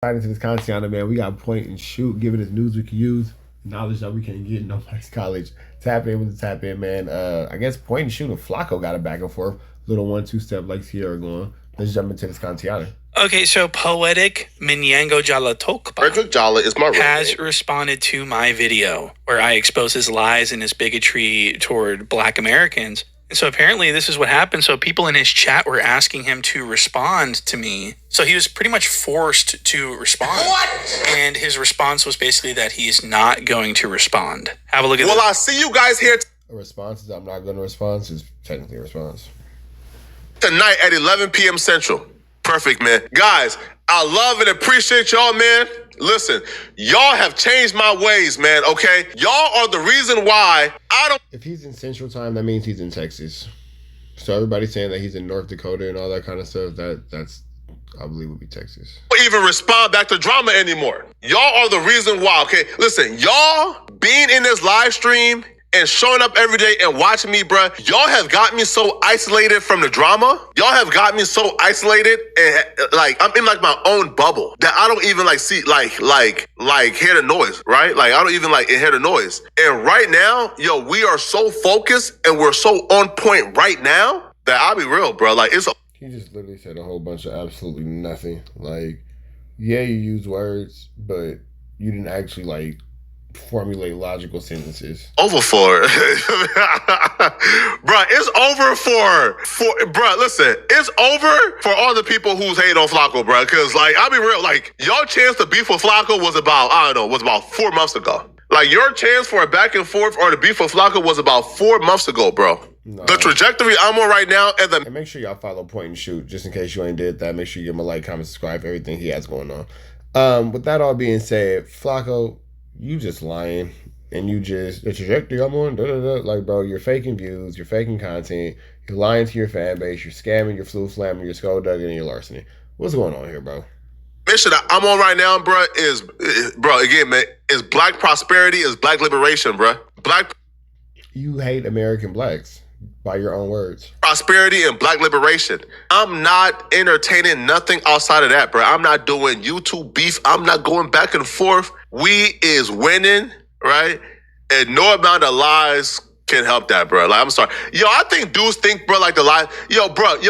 Into this content, man, we got point and shoot, giving us news we can use, knowledge that we can't get in nobody's college. Tap in with the tap in, man. I guess point and shoot and Flakko got it back and forth. Little 1-2 step like Sierra going. Let's jump into this content. Okay, so Poetik Flakko Jallah is my has responded to my video where I expose his lies and his bigotry toward Black Americans. And so apparently this is what happened. So people in his chat were asking him to respond to me. So he was pretty much forced to respond. What? And his response was basically that he's not going to respond. Have a look at this. Well, I'll see you guys here. A response is I'm not going to respond is technically a response. Tonight at 11 p.m. Central. Perfect, man. Guys, I love and appreciate y'all, man. Listen, y'all have changed my ways, man, okay? Y'all are the reason why I don't... If he's in Central Time, that means he's in Texas. So everybody's saying that he's in North Dakota and all that kind of stuff, that's, I believe, would be Texas. Even respond back to drama anymore. Y'all are the reason why, okay? Listen, y'all being in this live stream and showing up every day and watching me, bruh, y'all have got me so isolated from the drama. Y'all have got me so isolated and like I'm in like my own bubble that I don't even like see like hear the noise, right? Like I don't even like hear the noise. And right now, yo, we are so focused and we're so on point right now that I'll be real, bro. Like it's he just literally said a whole bunch of absolutely nothing. Like, yeah, you use words, but you didn't actually like formulate logical sentences. Over for bruh, it's over for bruh, listen, it's over for all the people who's hating on Flakko, bruh, because like I'll be real, like your chance to beef with Flakko was about, I don't know, was about 4 months ago. Like your chance for a back and forth or to beef with Flakko was about 4 months ago, bro. No. The trajectory I'm on right now and make sure y'all follow Point and Shoot, just in case you ain't did that. Make sure you give him a like, comment, subscribe, everything he has going on. With that all being said, Flakko, you just lying, and you just, the trajectory I'm on, like, bro, you're faking views, you're faking content, you're lying to your fan base, you're scamming, you're flu slamming, you're skullduggery, and you're larceny. What's going on here, bro? Mission I'm on right now, bro, is, bro, again, man, is Black prosperity, is Black liberation, bro. Black. You hate American Blacks by your own words. Prosperity and Black liberation. I'm not entertaining nothing outside of that, bro. I'm not doing YouTube beef. I'm not going back and forth. We is winning, right? And no amount of lies can help that, bro. Like, I'm sorry. Yo, I think dudes think, bro, like the lie. Yo, bro,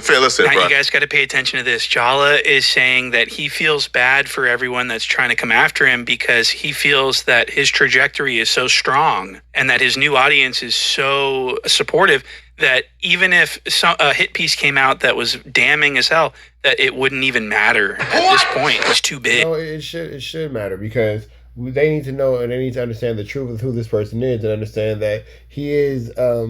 fair, listen, now, bro. You guys got to pay attention to this. Jallah is saying that he feels bad for everyone that's trying to come after him because he feels that his trajectory is so strong and that his new audience is so supportive that even if a hit piece came out that was damning as hell, that it wouldn't even matter at this point. It's too big. No, it should matter because they need to know and they need to understand the truth of who this person is and understand that he is, a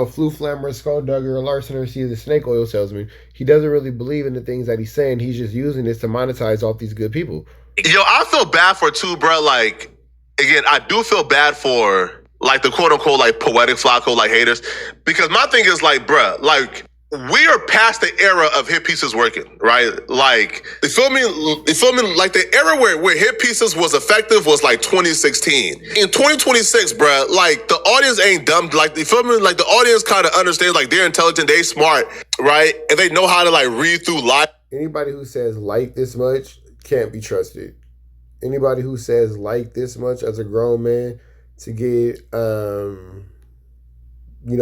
flu flammer, skulldugger, a larcener, he's a snake oil salesman. He doesn't really believe in the things that he's saying. He's just using this to monetize off these good people. Yo, I feel bad for too, bro. Like, again, I do feel bad for like the quote unquote like Poetik Flakko like haters, because my thing is like, bruh, like we are past the era of hit pieces working, right? Like, you feel me? Like the era where hit pieces was effective was like 2016. In 2026, bruh, like the audience ain't dumb. Like, you feel me? Like the audience kind of understands, like they're intelligent, they smart, right? And they know how to like read through life. Anybody who says like this much can't be trusted. Anybody who says like this much as a grown man to get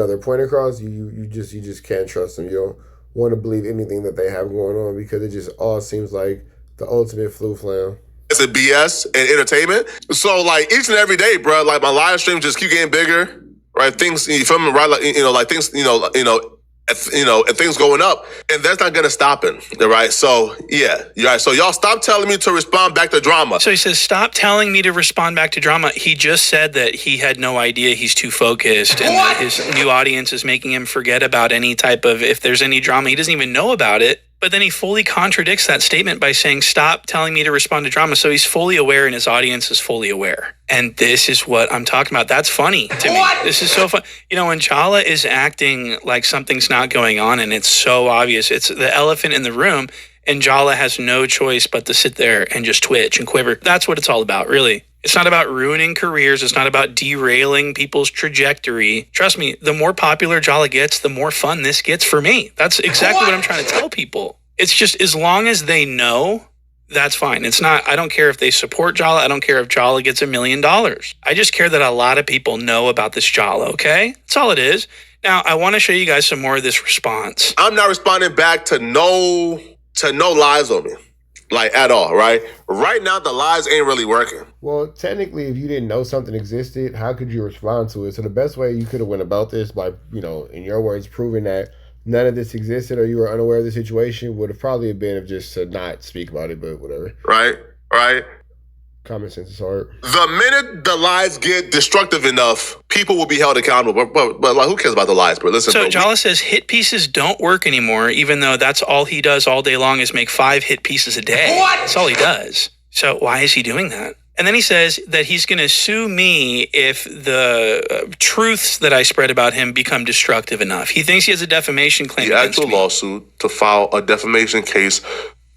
their point across, you just can't trust them. You don't want to believe anything that they have going on because it just all seems like the ultimate flu flam. It's a BS and entertainment. So like each and every day, bro, like my live stream just keep getting bigger, right? Things, you feel me, right? Like like things, and things going up, and that's not gonna stop it, right? So yeah, you're right. So y'all stop telling me to respond back to drama. So he says, stop telling me to respond back to drama. He just said that he had no idea, he's too focused, and that his new audience is making him forget about any type of, if there's any drama, he doesn't even know about it. But then he fully contradicts that statement by saying, stop telling me to respond to drama. So he's fully aware and his audience is fully aware. And this is what I'm talking about. That's funny to me. This is so fun. When Jallah is acting like something's not going on and it's so obvious, it's the elephant in the room, and Jallah has no choice but to sit there and just twitch and quiver. That's what it's all about, really. It's not about ruining careers. It's not about derailing people's trajectory. Trust me, the more popular Jallah gets, the more fun this gets for me. That's exactly what I'm trying to tell people. It's just as long as they know that's fine. It's not, I don't care if they support Jallah. I don't care if Jallah gets $1 million. I just care that a lot of people know about this Jallah, okay? That's all it is. Now, I want to show you guys some more of this response. I'm not responding back to no lies on me. Like, at all, right? Right now, the lies ain't really working. Well, technically, if you didn't know something existed, how could you respond to it? So the best way you could have went about this by, in your words, proving that none of this existed or you were unaware of the situation would have probably been of just to not speak about it, but whatever. Right. Common sense is hard. The minute the lies get destructive enough, people will be held accountable. But like, who cares about the lies, bro? Listen, so Jallah says hit pieces don't work anymore, even though that's all he does all day long is make 5 hit pieces a day. What? That's all he does. So why is he doing that? And then he says that he's going to sue me if the truths that I spread about him become destructive enough. He thinks he has a defamation claim against me. The actual lawsuit to file a defamation case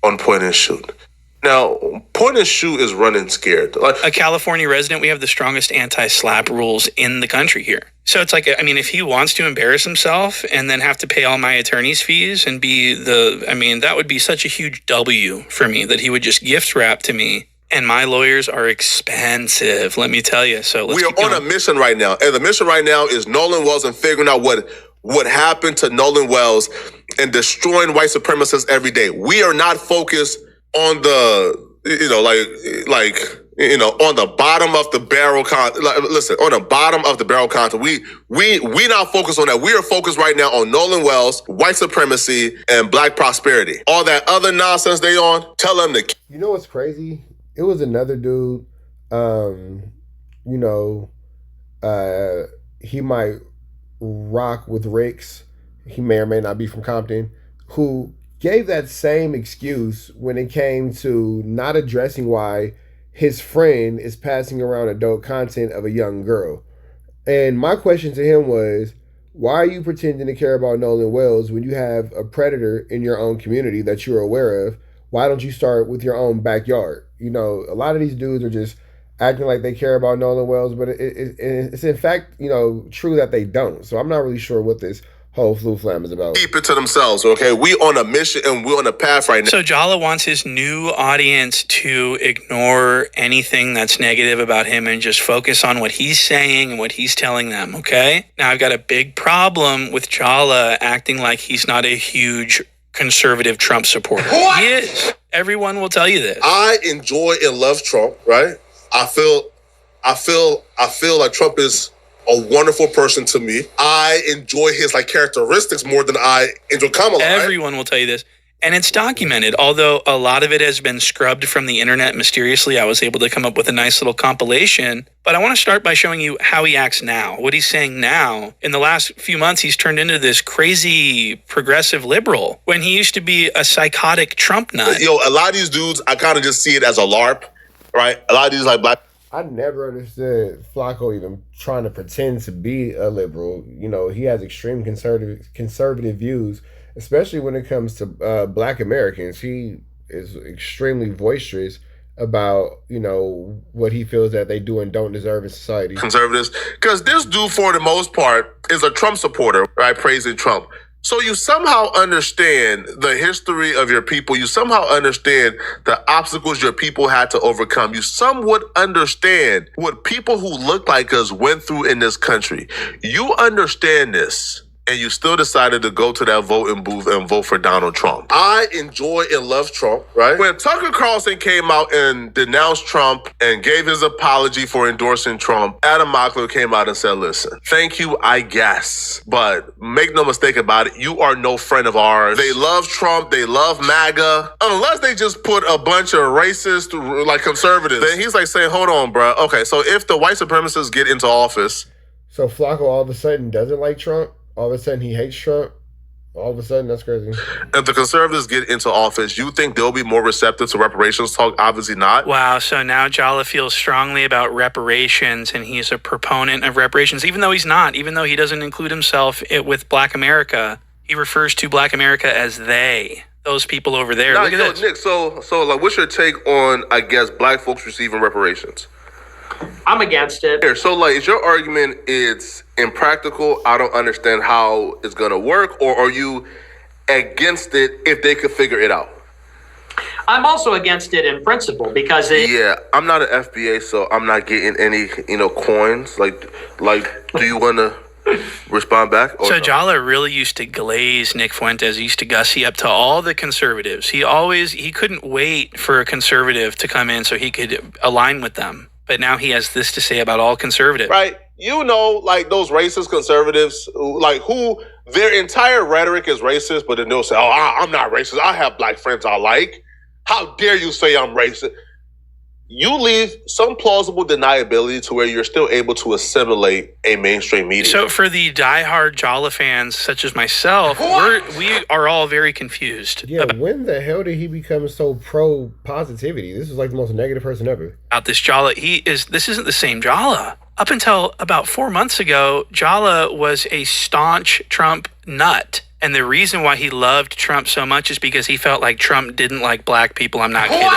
on Point and Shoot. Now, Point and Shoot is running scared. A California resident, we have the strongest anti-slap rules in the country here. So it's like, I mean, if he wants to embarrass himself and then have to pay all my attorney's fees and be that would be such a huge W for me that he would just gift wrap to me. And my lawyers are expensive, let me tell you. So we are on a mission right now. And the mission right now is Nolan Wells and figuring out what happened to Nolan Wells and destroying white supremacists every day. We are not focused on the, on the bottom of the barrel content. Listen, on the bottom of the barrel content, we not focused on that. We are focused right now on Nolan Wells, white supremacy, and black prosperity. All that other nonsense they on, tell them to. You know what's crazy? It was another dude, he might rock with Ricks. He may or may not be from Compton, who gave that same excuse when it came to not addressing why his friend is passing around adult content of a young girl. And my question to him was, why are you pretending to care about Nolan Wells when you have a predator in your own community that you're aware of? Why don't you start with your own backyard? A lot of these dudes are just acting like they care about Nolan Wells, but it's in fact, true that they don't. So I'm not really sure what this whole flu flam is about. Keep it to themselves, okay? We on a mission and we're on a path right now. So Jallah wants his new audience to ignore anything that's negative about him and just focus on what he's saying and what he's telling them, okay? Now, I've got a big problem with Jallah acting like he's not a huge conservative Trump supporter. What? He is. Everyone will tell you this. I enjoy and love Trump, right? I feel like Trump is a wonderful person to me. I enjoy his characteristics more than I enjoy Kamala. Everyone will tell you this. And it's documented, although a lot of it has been scrubbed from the internet mysteriously. I was able to come up with a nice little compilation. But I want to start by showing you how he acts now, what he's saying now. In the last few months, he's turned into this crazy progressive liberal when he used to be a psychotic Trump nut. A lot of these dudes, I kind of just see it as a LARP, right? A lot of these black. I never understood Flakko even trying to pretend to be a liberal. He has extreme conservative views, especially when it comes to black Americans. He is extremely boisterous about, what he feels that they do and don't deserve in society. Conservatives, because this dude, for the most part, is a Trump supporter, right? Praising Trump. So you somehow understand the history of your people. You somehow understand the obstacles your people had to overcome. You somewhat understand what people who look like us went through in this country. You understand this. And you still decided to go to that voting booth and vote for Donald Trump. I enjoy and love Trump, right? When Tucker Carlson came out and denounced Trump and gave his apology for endorsing Trump, Adam Mockler came out and said, listen, thank you, I guess. But make no mistake about it, you are no friend of ours. They love Trump. They love MAGA. Unless they just put a bunch of racist, conservatives. Then he's saying, hold on, bro. Okay, so if the white supremacists get into office. So Flakko all of a sudden doesn't like Trump? All of a sudden he hates Trump? All of a sudden, that's crazy. If the conservatives get into office, you think they'll be more receptive to reparations talk? Obviously not. Wow, so now Jallah feels strongly about reparations, and he's a proponent of reparations, even though he's not, even though he doesn't include himself with Black America. He refers to Black America as they, those people over there. Look at this. Nick, so what's your take on, I guess, black folks receiving reparations? I'm against it. So, is your argument it's impractical, I don't understand how it's going to work, or are you against it if they could figure it out? I'm also against it in principle because Yeah, I'm not an FBA, so I'm not getting any, coins. Like, do you want to respond back? So Jallah really used to glaze Nick Fuentes. He used to gussy up to all the conservatives. He couldn't wait for a conservative to come in so he could align with them. But now he has this to say about all conservatives. Right. Like those racist conservatives, who their entire rhetoric is racist, but then they'll say, I'm not racist. I have black friends I like. How dare you say I'm racist? You leave some plausible deniability to where you're still able to assimilate a mainstream media. So for the diehard Jallah fans, such as myself, we are all very confused. Yeah, when the hell did he become so pro positivity? This is like the most negative person ever. About this Jallah, this isn't the same Jallah. Up until about 4 months ago, Jallah was a staunch Trump nut. And the reason why he loved Trump so much is because he felt like Trump didn't like black people. I'm not kidding.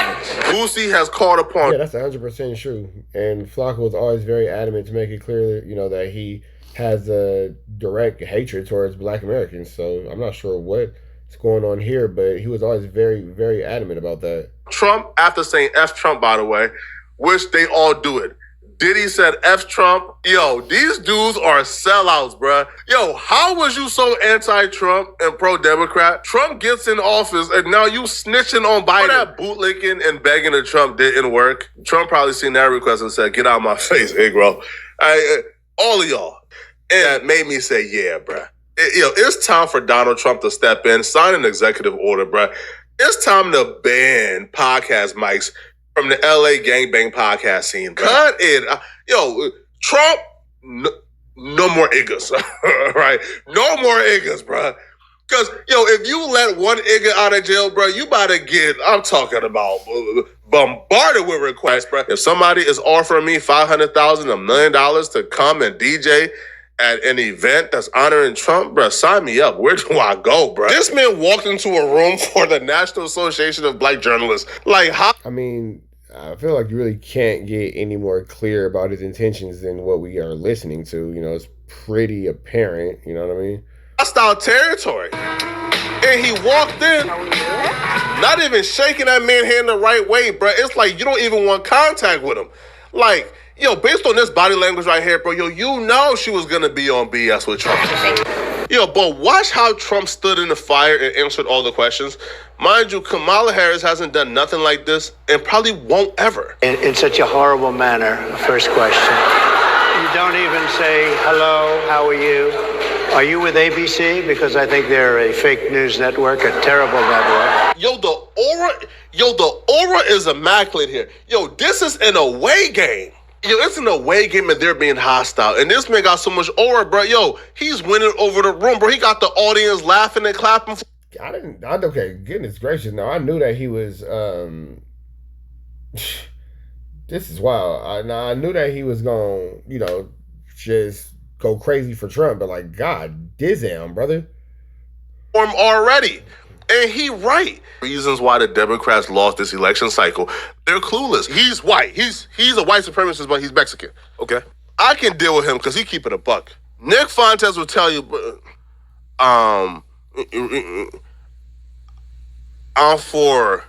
Boosie has called upon... Yeah, that's 100% true. And Flakko was always very adamant to make it clear, that he has a direct hatred towards black Americans. So I'm not sure what's going on here, but he was always very, very adamant about that. Trump, after saying F Trump, by the way, which they all do it. Diddy said F Trump. Yo, these dudes are sellouts, bruh. Yo, how was you so anti-Trump and pro-Democrat? Trump gets in office and now you snitching on Biden. That bootlicking and begging to Trump didn't work. Trump probably seen that request and said, get out of my face, bro. All of y'all. And that made me say, yeah, bruh. It's time for Donald Trump to step in, sign an executive order, bruh. It's time to ban podcast mics from the LA gangbang podcast scene. Bro. Cut it. Trump, no more iggas, right? No more iggas, bro. Because, if you let one igga out of jail, bro, you about to get, I'm talking about bombarded with requests, bro. If somebody is offering me $500,000, $1 million to come and DJ at an event that's honoring Trump, bro, sign me up. Where do I go, bro? This man walked into a room for the National Association of Black Journalists. Like, how? I mean, I feel like you really can't get any more clear about his intentions than what we are listening to. It's pretty apparent. You know what I mean? Hostile territory. And he walked in, not even shaking that man's hand the right way, bro. It's like you don't even want contact with him. Like, based on this body language right here, bro, she was going to be on BS with Trump. But watch how Trump stood in the fire and answered all the questions. Mind you, Kamala Harris hasn't done nothing like this and probably won't ever. In such a horrible manner, first question. You don't even say, hello, how are you? Are you with ABC? Because I think they're a fake news network, a terrible network. The aura is immaculate here. This is an away game. It's an away game and they're being hostile. And this man got so much aura, bro. He's winning over the room, bro. He got the audience laughing and clapping. Okay, goodness gracious. Now, I knew that he was, this is wild. I knew that he was going to, just go crazy for Trump. But, like, God damn, brother. Already. And he right. Reasons why the Democrats lost this election cycle. They're clueless. He's white. He's a white supremacist, but he's Mexican. Okay? I can deal with him because he keep it a buck. Nick Fuentes will tell you, I'm for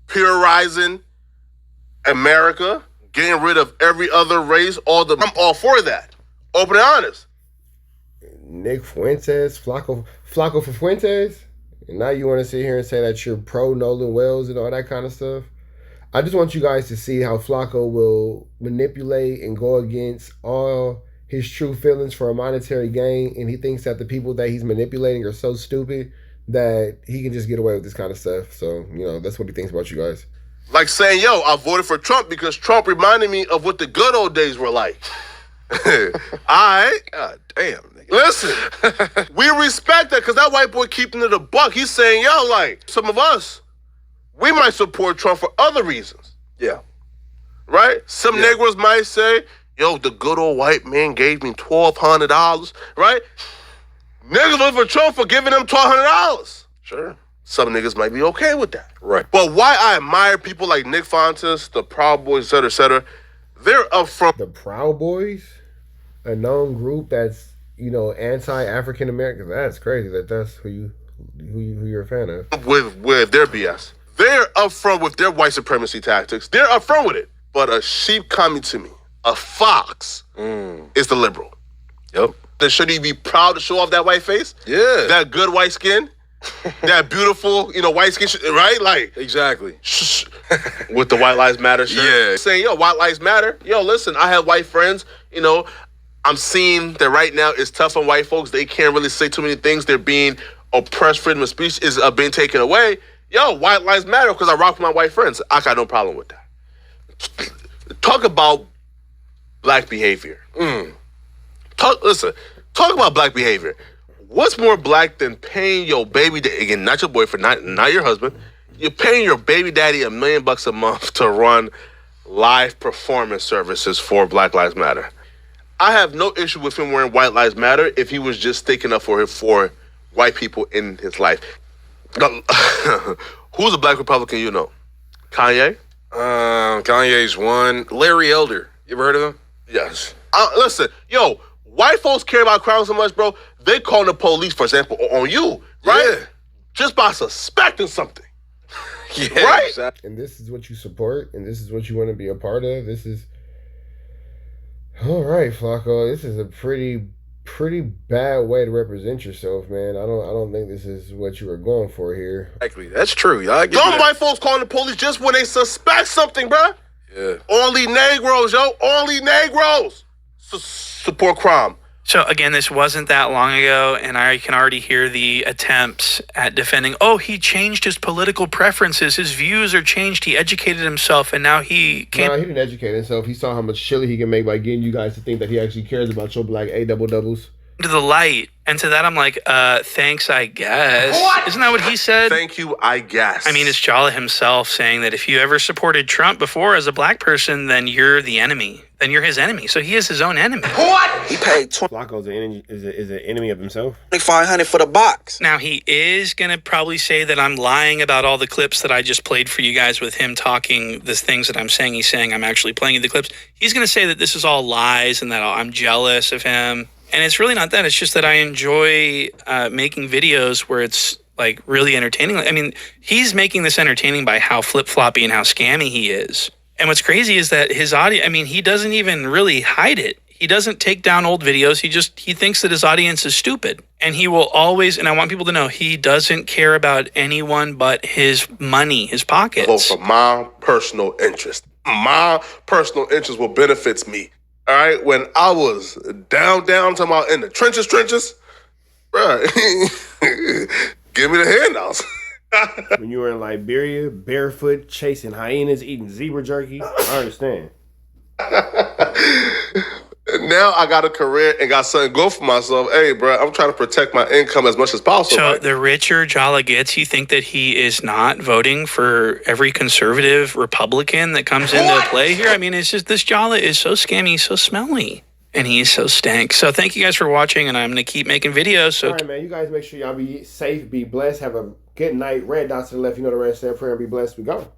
purification America, getting rid of every other race, I'm all for that. Open and honest. Nick Fuentes, Flakko for Fuentes? And now you want to sit here and say that you're pro Nolan Wells and all that kind of stuff? I just want you guys to see how Flakko will manipulate and go against all his true feelings for a monetary gain. And he thinks that the people that he's manipulating are so stupid that he can just get away with this kind of stuff. So, that's what he thinks about you guys. Like saying, I voted for Trump because Trump reminded me of what the good old days were like. All right? God damn. Listen, we respect that because that white boy keeping it a buck. He's saying, some of us, we might support Trump for other reasons. Yeah. Right? Some Negroes might say, the good old white man gave me $1,200. Right? Niggas vote for Trump for giving them $1,200. Sure. Some niggas might be okay with that. Right. But why I admire people like Nick Fuentes, the Proud Boys, et cetera, they're up front. The Proud Boys? A known group that's, anti-African American. That's crazy that's who you're a fan of. With their BS. They're upfront with their white supremacy tactics. They're upfront with it. But a sheep coming to me, a fox, is the liberal. Yep. Then should he be proud to show off that white face? Yeah. That good white skin? That beautiful, white skin, right? Like, Exactly. with the White Lives Matter shirt. Yeah. Saying, white lives matter. Listen, I have white friends. I'm seeing that right now it's tough on white folks. They can't really say too many things. They're being oppressed. Freedom of speech is being taken away. White lives matter because I rock with my white friends. I got no problem with that. Talk about black behavior. Talk about black behavior. What's more black than paying your baby daddy, again, not your boyfriend, not your husband, you're paying your baby daddy $1 million a month to run live performance services for Black Lives Matter? I have no issue with him wearing White Lives Matter if he was just sticking up for white people in his life. Who's a black Republican you know? Kanye? Kanye's one. Larry Elder. You ever heard of him? Yes. Listen, white folks care about crime so much, bro. They call the police, for example, on you, right? Yeah. Just by suspecting something. Yeah, right? Exactly. And this is what you support, and this is what you want to be a part of. This is all right, Flakko. This is a pretty bad way to represent yourself, man. I don't think this is what you were going for here. Exactly. That's true. Y'all get Some that. white folks calling the police just when they suspect something, bro. Yeah. Only Negroes, only Negroes support crime. So again, this wasn't that long ago, and I can already hear the attempts at defending, he changed his political preferences, his views are changed, he educated himself, and now he can't. No, he didn't educate himself. He saw how much chili he can make by getting you guys to think that he actually cares about your black doubles. To the light. And to that, I'm like, thanks, I guess. What? Isn't that what he said? Thank you, I guess. I mean, it's Jallah himself saying that if you ever supported Trump before as a black person, then you're the enemy. Then you're his enemy. So he is his own enemy. What? He paid Flakko's is an enemy of himself. $2,500 for the box. Now, he is going to probably say that I'm lying about all the clips that I just played for you guys with him talking the things that I'm saying. He's saying I'm actually playing you the clips. He's going to say that this is all lies and that I'm jealous of him. And it's really not that. It's just that I enjoy making videos where it's like really entertaining. I mean, he's making this entertaining by how flip-floppy and how scammy he is. And what's crazy is that his audience, he doesn't even really hide it. He doesn't take down old videos. He thinks that his audience is stupid. And he will always, and I want people to know, he doesn't care about anyone but his money, his pockets. Vote for my personal interest. My personal interest will benefits me. All right, when I was down talking about in the trenches, bro, give me the handouts. When you were in Liberia, barefoot, chasing hyenas, eating zebra jerky, I understand. Now I got a career and got something to go for myself. Hey, bro, I'm trying to protect my income as much as possible. So right? the richer Jallah gets, you think that he is not voting for every conservative Republican that comes into play here? I mean, it's just this Jallah is so scammy, so smelly, and he's so stank. So thank you guys for watching, and I'm going to keep making videos. So all right, man, you guys make sure y'all be safe, be blessed, have a good night. Red dots to the left, you know the rest. Say a prayer and be blessed. We go.